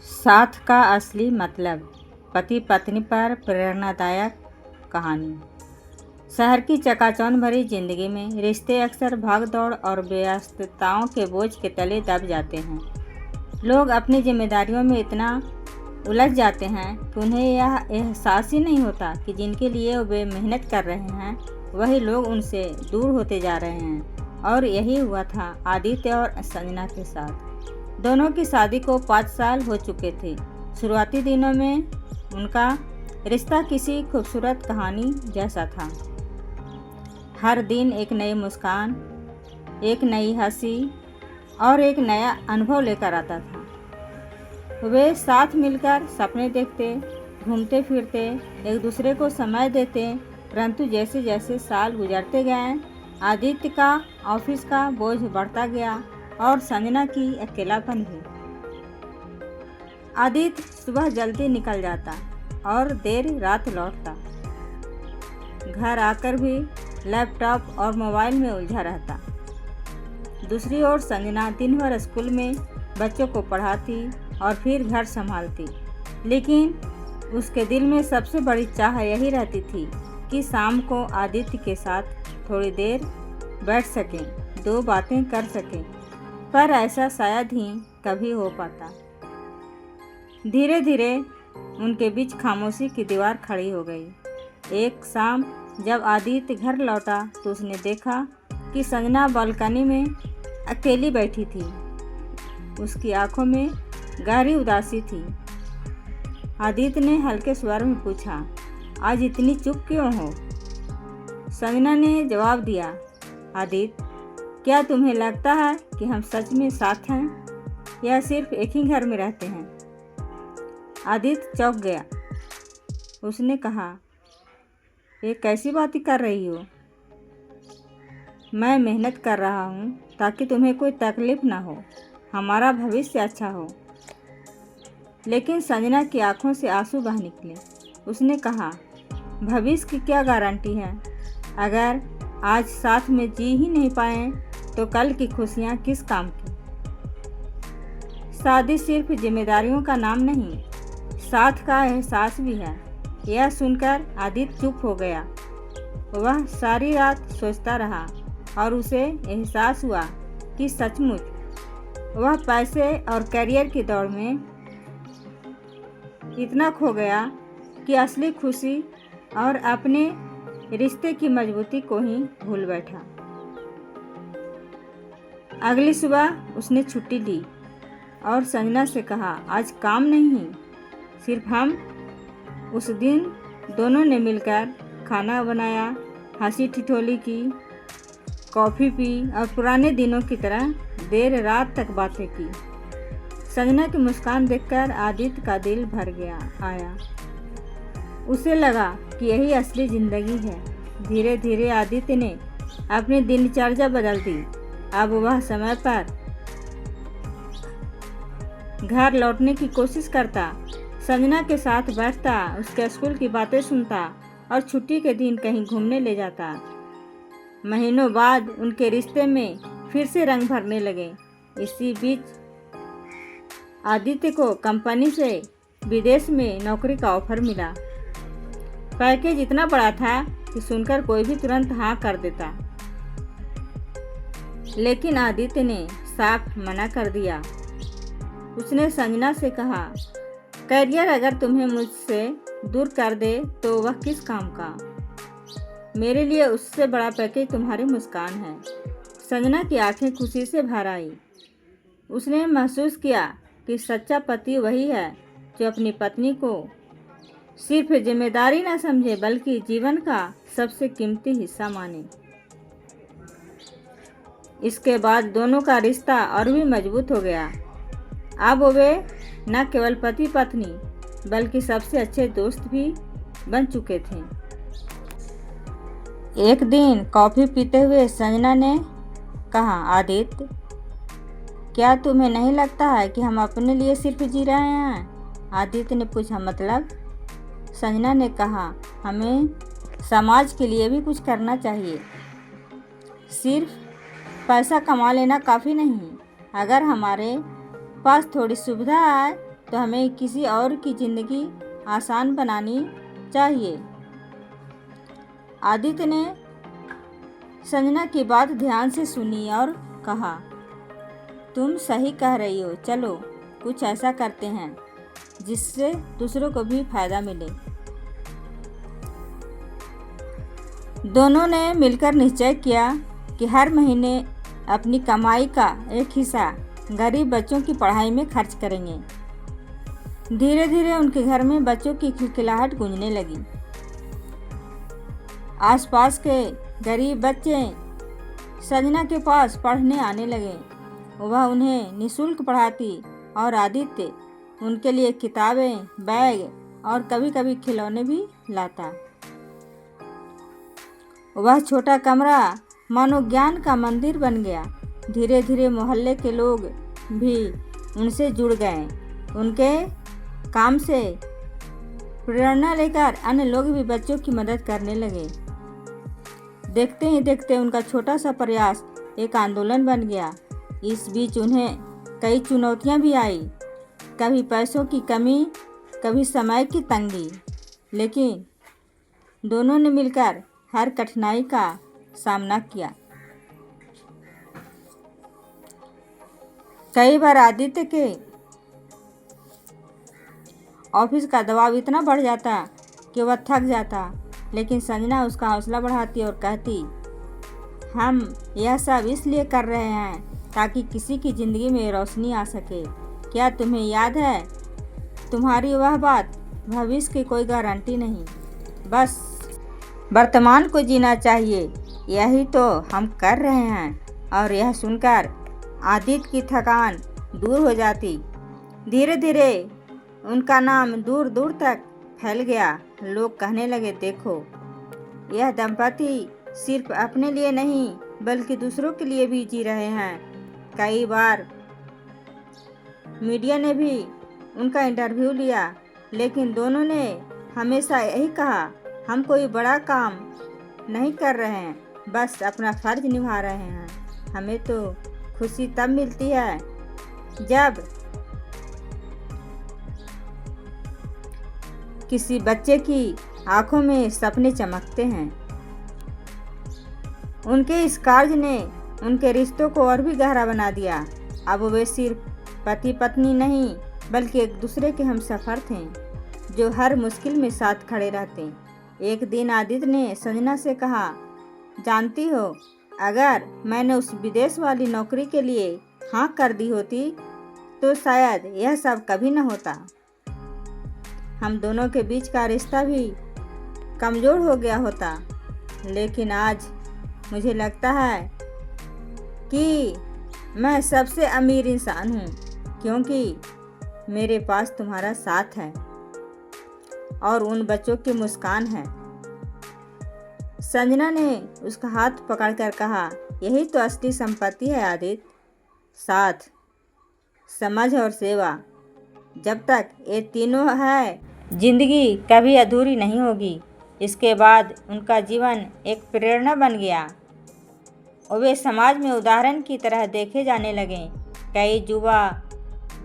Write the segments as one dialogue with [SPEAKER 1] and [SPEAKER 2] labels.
[SPEAKER 1] साथ का असली मतलब, पति पत्नी पर प्रेरणादायक कहानी। शहर की चकाचौंध भरी जिंदगी में रिश्ते अक्सर भागदौड़ और व्यस्तताओं के बोझ के तले दब जाते हैं। लोग अपनी जिम्मेदारियों में इतना उलझ जाते हैं कि उन्हें यह एहसास ही नहीं होता कि जिनके लिए वे मेहनत कर रहे हैं वही लोग उनसे दूर होते जा रहे हैं। और यही हुआ था आदित्य और संजना के साथ। दोनों की शादी को 5 साल हो चुके थे। शुरुआती दिनों में उनका रिश्ता किसी खूबसूरत कहानी जैसा था। हर दिन एक नई मुस्कान, एक नई हंसी और एक नया अनुभव लेकर आता था। वे साथ मिलकर सपने देखते, घूमते फिरते, एक दूसरे को समय देते। परंतु जैसे जैसे साल गुजरते गए, आदित्य का ऑफिस का बोझ बढ़ता गया और संजना की अकेलापन भी। आदित्य सुबह जल्दी निकल जाता और देर रात लौटता। घर आकर भी लैपटॉप और मोबाइल में उलझा रहता। दूसरी ओर संजना दिन भर स्कूल में बच्चों को पढ़ाती और फिर घर संभालती। लेकिन उसके दिल में सबसे बड़ी चाह यही रहती थी कि शाम को आदित्य के साथ थोड़ी देर बैठ सकें, 2 बातें कर सकें। पर ऐसा शायद ही कभी हो पाता। धीरे धीरे उनके बीच खामोशी की दीवार खड़ी हो गई। एक शाम जब आदित्य घर लौटा तो उसने देखा कि संजना बालकनी में अकेली बैठी थी। उसकी आंखों में गहरी उदासी थी। आदित्य ने हल्के स्वर में पूछा, आज इतनी चुप क्यों हो? संजना ने जवाब दिया, आदित्य, क्या तुम्हें लगता है कि हम सच में साथ हैं या सिर्फ एक ही घर में रहते हैं? आदित्य चौंक गया। उसने कहा, ये कैसी बातें कर रही हो? मैं मेहनत कर रहा हूँ ताकि तुम्हें कोई तकलीफ ना हो, हमारा भविष्य अच्छा हो। लेकिन संजना की आंखों से आंसू बह निकले। उसने कहा, भविष्य की क्या गारंटी है? अगर आज साथ में जी ही नहीं पाए तो कल की खुशियाँ किस काम की? शादी सिर्फ जिम्मेदारियों का नाम नहीं, साथ का एहसास भी है। यह सुनकर आदित्य चुप हो गया। वह सारी रात सोचता रहा और उसे एहसास हुआ कि सचमुच वह पैसे और करियर की दौड़ में इतना खो गया कि असली खुशी और अपने रिश्ते की मजबूती को ही भूल बैठा। अगली सुबह उसने छुट्टी ली और संजना से कहा, आज काम नहीं, सिर्फ हम। उस दिन दोनों ने मिलकर खाना बनाया, हंसी ठिठोली की, कॉफ़ी पी और पुराने दिनों की तरह देर रात तक बातें की। संजना की मुस्कान देखकर आदित्य का दिल भर गया आया। उसे लगा कि यही असली ज़िंदगी है। धीरे धीरे आदित्य ने अपनी दिनचर्या बदल दी। अब वह समय पर घर लौटने की कोशिश करता, संजना के साथ बैठता, उसके स्कूल की बातें सुनता और छुट्टी के दिन कहीं घूमने ले जाता। महीनों बाद उनके रिश्ते में फिर से रंग भरने लगे। इसी बीच आदित्य को कंपनी से विदेश में नौकरी का ऑफर मिला। पैकेज इतना बड़ा था कि सुनकर कोई भी तुरंत हाँ कर देता। लेकिन आदित्य ने साफ मना कर दिया। उसने संजना से कहा, करियर अगर तुम्हें मुझसे दूर कर दे तो वह किस काम का? मेरे लिए उससे बड़ा पैकेज तुम्हारी मुस्कान है। संजना की आंखें खुशी से भर आई। उसने महसूस किया कि सच्चा पति वही है जो अपनी पत्नी को सिर्फ जिम्मेदारी न समझे बल्कि जीवन का सबसे कीमती हिस्सा माने। इसके बाद दोनों का रिश्ता और भी मजबूत हो गया। अब वे न केवल पति पत्नी बल्कि सबसे अच्छे दोस्त भी बन चुके थे। एक दिन कॉफ़ी पीते हुए संजना ने कहा, आदित्य, क्या तुम्हें नहीं लगता है कि हम अपने लिए सिर्फ जी रहे हैं? आदित्य ने पूछा, मतलब? संजना ने कहा, हमें समाज के लिए भी कुछ करना चाहिए। सिर्फ पैसा कमा लेना काफ़ी नहीं। अगर हमारे पास थोड़ी सुविधा है तो हमें किसी और की ज़िंदगी आसान बनानी चाहिए। आदित्य ने संजना की बात ध्यान से सुनी और कहा, तुम सही कह रही हो, चलो कुछ ऐसा करते हैं जिससे दूसरों को भी फायदा मिले। दोनों ने मिलकर निश्चय किया कि हर महीने अपनी कमाई का एक हिस्सा गरीब बच्चों की पढ़ाई में खर्च करेंगे। धीरे धीरे उनके घर में बच्चों की खिलखिलाहट गूंजने लगी। आसपास के गरीब बच्चे संजना के पास पढ़ने आने लगे। वह उन्हें निःशुल्क पढ़ाती और आदित्य उनके लिए किताबें, बैग और कभी कभी खिलौने भी लाता। वह छोटा कमरा मानो ज्ञान का मंदिर बन गया। धीरे धीरे मोहल्ले के लोग भी उनसे जुड़ गए। उनके काम से प्रेरणा लेकर अन्य लोग भी बच्चों की मदद करने लगे। देखते ही देखते उनका छोटा सा प्रयास एक आंदोलन बन गया। इस बीच उन्हें कई चुनौतियां भी आई, कभी पैसों की कमी, कभी समय की तंगी, लेकिन दोनों ने मिलकर हर कठिनाई का सामना किया। कई बार आदित्य के ऑफिस का दबाव इतना बढ़ जाता कि वह थक जाता, लेकिन संजना उसका हौसला बढ़ाती और कहती, हम यह सब इसलिए कर रहे हैं ताकि किसी की ज़िंदगी में रोशनी आ सके। क्या तुम्हें याद है, तुम्हारी वह बात, भविष्य की कोई गारंटी नहीं, बस वर्तमान को जीना चाहिए। यही तो हम कर रहे हैं। और यह सुनकर आदित्य की थकान दूर हो जाती। धीरे धीरे उनका नाम दूर दूर तक फैल गया। लोग कहने लगे, देखो, यह दंपति सिर्फ अपने लिए नहीं बल्कि दूसरों के लिए भी जी रहे हैं। कई बार मीडिया ने भी उनका इंटरव्यू लिया, लेकिन दोनों ने हमेशा यही कहा, हम कोई बड़ा काम नहीं कर रहे हैं, बस अपना फर्ज निभा रहे हैं। हमें तो खुशी तब मिलती है जब किसी बच्चे की आंखों में सपने चमकते हैं। उनके इस कार्य ने उनके रिश्तों को और भी गहरा बना दिया। अब वे सिर्फ पति पत्नी नहीं बल्कि एक दूसरे के हमसफर थे, जो हर मुश्किल में साथ खड़े रहते। एक दिन आदित्य ने संजना से कहा, जानती हो, अगर मैंने उस विदेश वाली नौकरी के लिए हाँ कर दी होती तो शायद यह सब कभी न होता। हम दोनों के बीच का रिश्ता भी कमज़ोर हो गया होता। लेकिन आज मुझे लगता है कि मैं सबसे अमीर इंसान हूँ, क्योंकि मेरे पास तुम्हारा साथ है और उन बच्चों की मुस्कान है। संजना ने उसका हाथ पकड़कर कहा, यही तो असली संपत्ति है आदित्य, साथ, समझ और सेवा। जब तक ये तीनों है, जिंदगी कभी अधूरी नहीं होगी। इसके बाद उनका जीवन एक प्रेरणा बन गया और वे समाज में उदाहरण की तरह देखे जाने लगे। कई युवा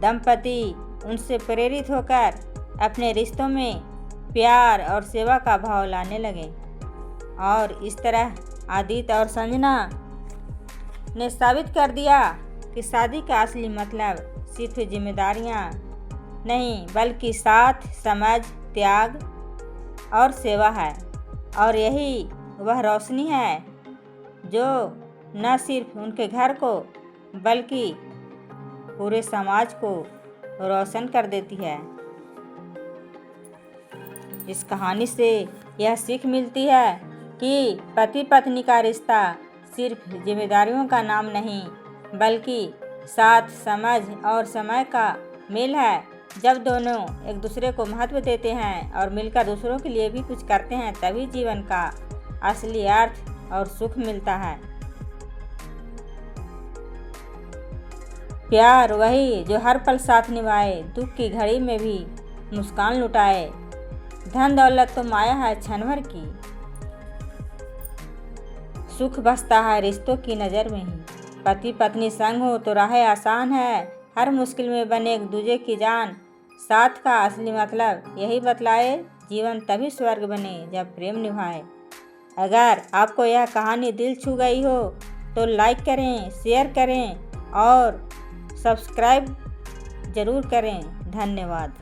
[SPEAKER 1] दंपति उनसे प्रेरित होकर अपने रिश्तों में प्यार और सेवा का भाव लाने लगे। और इस तरह आदित्य और संजना ने साबित कर दिया कि शादी का असली मतलब सिर्फ जिम्मेदारियां नहीं बल्कि साथ, समझ, त्याग और सेवा है। और यही वह रोशनी है जो न सिर्फ उनके घर को बल्कि पूरे समाज को रोशन कर देती है। इस कहानी से यह सीख मिलती है कि पति पत्नी का रिश्ता सिर्फ जिम्मेदारियों का नाम नहीं बल्कि साथ, समझ और समय का मेल है। जब दोनों एक दूसरे को महत्व देते हैं और मिलकर दूसरों के लिए भी कुछ करते हैं, तभी जीवन का असली अर्थ और सुख मिलता है। प्यार वही जो हर पल साथ निभाए, दुख की घड़ी में भी मुस्कान लुटाए। धन दौलत तो माया है क्षण भर की, सुख बसता है रिश्तों की नज़र में ही। पति पत्नी संग हो तो राह आसान है, हर मुश्किल में बने एक दूजे की जान। साथ का असली मतलब यही बतलाए, जीवन तभी स्वर्ग बने जब प्रेम निभाए। अगर आपको यह कहानी दिल छू गई हो तो लाइक करें, शेयर करें और सब्सक्राइब ज़रूर करें। धन्यवाद।